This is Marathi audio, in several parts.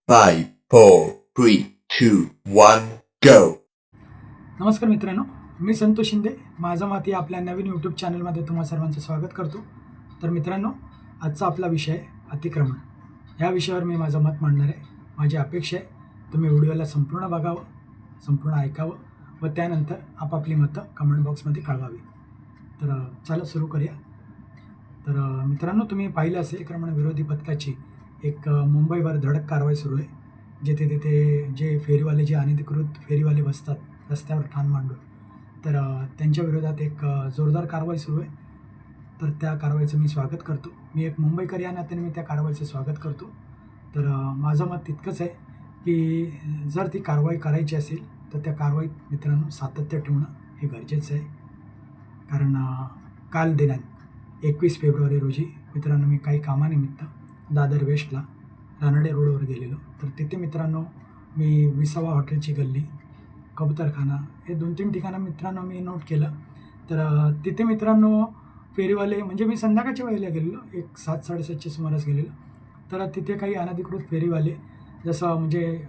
5, 4, 3, 2, 1, go. नमस्कार मित्रांनो, मी संतोष शिंदे. माझं मत या आपल्या नवीन यूट्यूब चॅनलमध्ये तुम्हा सर्वांचं स्वागत करतो. तर मित्रांनो, आजचा आपला विषय आहे अतिक्रमण. ह्या विषयावर मी माझं मत मांडणार आहे. माझी अपेक्षा आहे तुम्ही व्हिडिओला संपूर्ण बघावं, संपूर्ण ऐकावं व त्यानंतर आपापली मतं कमेंट बॉक्समध्ये कळवावी. तर चला सुरू करूया. तर मित्रांनो, तुम्ही पाहिलं असेल अतिक्रमण विरोधी पथकाची एक मुंबईवर धडक कारवाई सुरू आहे. जिथे तिथे जे फेरीवाले, जे अनधिकृत फेरीवाले बसतात रस्त्यावर ठाण मांडून, तर त्यांच्या विरोधात एक जोरदार कारवाई सुरू आहे. तर त्या कारवाईचं मी स्वागत करतो. मी एक मुंबईकर या नात्याने मी त्या कारवाईचं स्वागत करतो. तर माझं मत तितकंच आहे की जर ती कारवाई करायची असेल तर त्या कारवाईत मित्रांनो सातत्य ठेवणं हे गरजेचं आहे. कारण काल दिनांक 21 फेब्रुवारी रोजी मित्रांनो मी काही कामानिमित्त दादर वेस्टला रानडे रोडवर गेलेलो. तर तिथे मित्रांनो मी विसावा हॉटेलची गल्ली, कबूतरखाना हे 2-3 ठिकाणं मित्रांनो मी नोट केलं. तर तिथे मित्रांनो फेरीवाले, म्हणजे मी संध्याकाळच्या वेळेला गेलेलो, एक 7-7:30च्या सुमारास गेलेलो. तर तिथे काही अनधिकृत फेरीवाले, जसं म्हणजे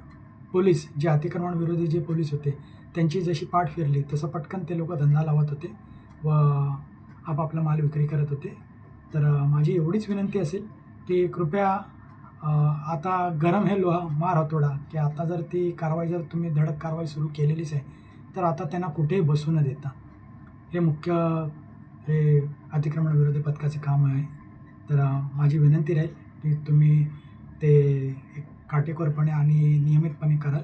पोलीस जे अतिक्रमण विरोधी जे पोलीस होते त्यांची जशी पाठ फिरली तसं पटकन ते लोक धंदा लावत होते व आपापला माल विक्री करत होते. तर माझी एवढीच विनंती असेल की कृपया आता गरम है लोहा मार हातोडा, की आता जर ती कारवाई, जर तुम्ही धडक कारवाई सुरू केलेलीच आहे तर आता त्यांना कुठेही बसू न देता, हे मुख्य हे अतिक्रमण विरोधी पथकाचे काम आहे. तर माझी विनंती राहील की तुम्ही ते एक काटेकोरपणे आणि नियमितपणे कराल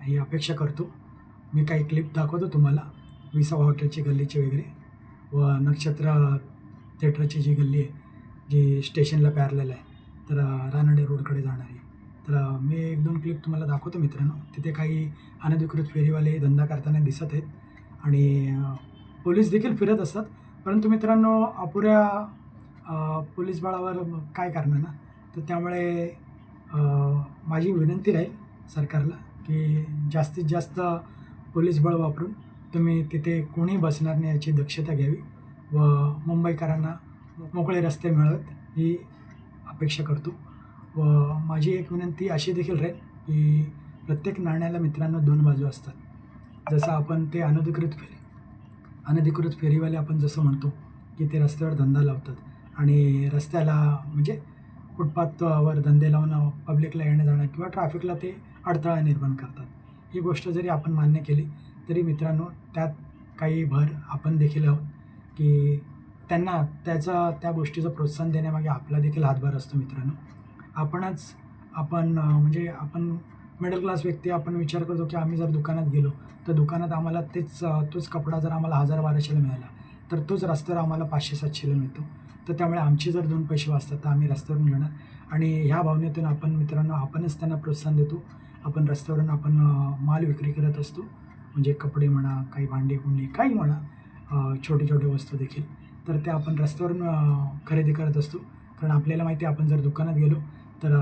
ही अपेक्षा करतो. मी काही क्लिप दाखवतो तुम्हाला, विसावा हॉटेलची गल्लीची वगैरे व नक्षत्र थिएटरची जी गल्ली आहे जी स्टेशनला पॅरलेल आहे, तर रानडे रोडकडे जाणारी. तर मी 1-2 क्लिप तुम्हाला दाखवतो मित्रांनो. तिथे काही अनधिकृत फेरीवाले धंदा करताना दिसत आहेत आणि पोलीस देखील फिरत असतात. परंतु मित्रांनो अपुऱ्या पोलीस बळावर काय करणार ना. तर त्यामुळे माझी विनंती राहील सरकारला की जास्तीत जास्त पोलीस बळ वापरून तुम्ही तिथे कोणी बसणार नाही याची दक्षता घ्यावी व मुंबईकरांना मोकळे रस्ते मिळावेत ही अपेक्षा करतो. व माझी एक विनंती अशी देखील राहील की प्रत्येक नाण्याला मित्रांनो 2 बाजू असतात. जसं आपण ते अनधिकृत फेरीवाले आपण जसं म्हणतो की ते रस्त्यावर धंदा लावतात आणि रस्त्याला म्हणजे फुटपाथवर धंदे लावून पब्लिकला येणं-जाणं किंवा ट्रॅफिकला ते अडथळा निर्माण करतात. ही गोष्ट जरी आपण मान्य केली तरी मित्रांनो त्यात काही भर आपण देखील आहोत की त्यांना त्या गोष्टीचं प्रोत्साहन देण्यामागे आपला देखील हातभार असतो मित्रांनो. म्हणजे आपण मिडल क्लास व्यक्ती, आपण विचार करतो की आम्ही जर दुकानात गेलो तर दुकानात आम्हाला तोच कपडा जर आम्हाला 1000-1200ला मिळाला तर तोच रस्त्यावर आम्हाला 500-700ला मिळतो. तर त्यामुळे आमचे जर 2 पैसे वाचतात तर आम्ही रस्त्यावरून घेणार आणि ह्या भावनेतून आपण मित्रांनो आपणच त्यांना प्रोत्साहन देतो. आपण रस्त्यावरून माल विक्री करत असतो, म्हणजे कपडे म्हणा, काही भांडी-कुंडी काही म्हणा, छोटे-छोटे वस्तू देखील. तर ते आपण रस्त्यावरून खरेदी करत असतो. कारण आपल्याला माहिती आहे आपण जर दुकानात गेलो तर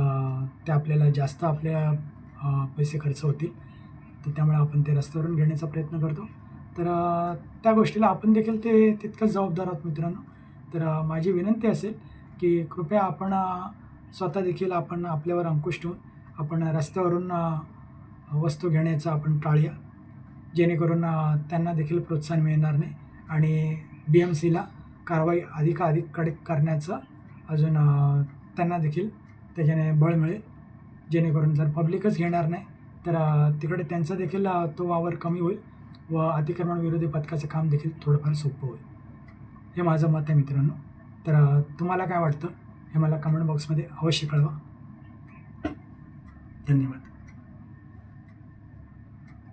ते आपल्याला जास्त पैसे खर्च होतील. तर त्यामुळे आपण ते रस्त्यावरून घेण्याचा प्रयत्न करतो. तर त्या गोष्टीला आपण देखील ते तितकंच जबाबदार आहोत मित्रांनो. तर माझी विनंती असेल की कृपया आपण स्वतः देखील आपण आपल्यावर अंकुश ठेवून आपण रस्त्यावरून वस्तू घेण्याचं आपण टाळूया. जेणेकरून त्यांना देखील प्रोत्साहन मिळणार नाही आणि BMCला कारवाई अधिकाधिक कडक करण्याचं अजून त्यांना देखील त्याच्याने बळ मिळेल. जेणेकरून जर पब्लिकच घेणार नाही तर तिकडे त्यांचा देखील तो वावर कमी होईल व अतिक्रमण विरोधी पथकाचं काम देखील थोडंफार सोपं होईल. हे माझं मत आहे मित्रांनो. तर तुम्हाला काय वाटतं हे मला कमेंट बॉक्समध्ये अवश्य कळवा. धन्यवाद.